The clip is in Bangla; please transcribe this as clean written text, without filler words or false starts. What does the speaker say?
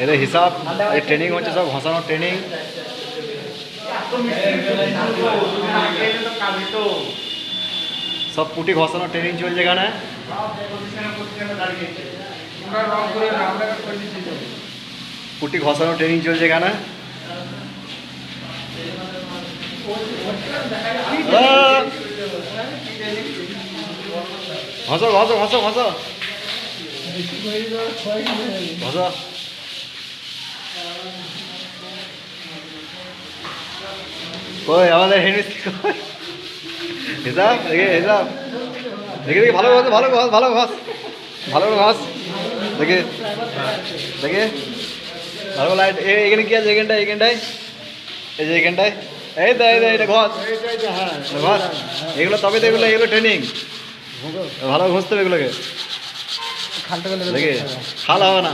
এদের হিসাব এই ট্রেনিং হচ্ছে, সব ঘষানো ট্রেনিং। সব পুটি ঘষানো ট্রেনিং চলছে এখানে। পুটি ঘষানো ট্রেনিং চলছে এখানে। ঘষো ঘষো ঘষো ঘষো ঘষো। কই আমাদের হেডমিস্ত্রি কই? হিসাব দেখে, হিসাব দেখে দেখে ভালো ঘষ, ভালো ঘষ, ভালো ঘষ, ভালো ঘষ দেখে দেখে ভালো লাইট। এখানে কি আছে? এখানটায়, এখানটায়, এই যে এখানটায়, এই তো এই তো এটা ঘষ ঘষ। এগুলো তবে তো এগুলো, এগুলো ট্রেনিং। ভালো ঘষতে হবে এগুলোকে। দেখে খাল হবে না।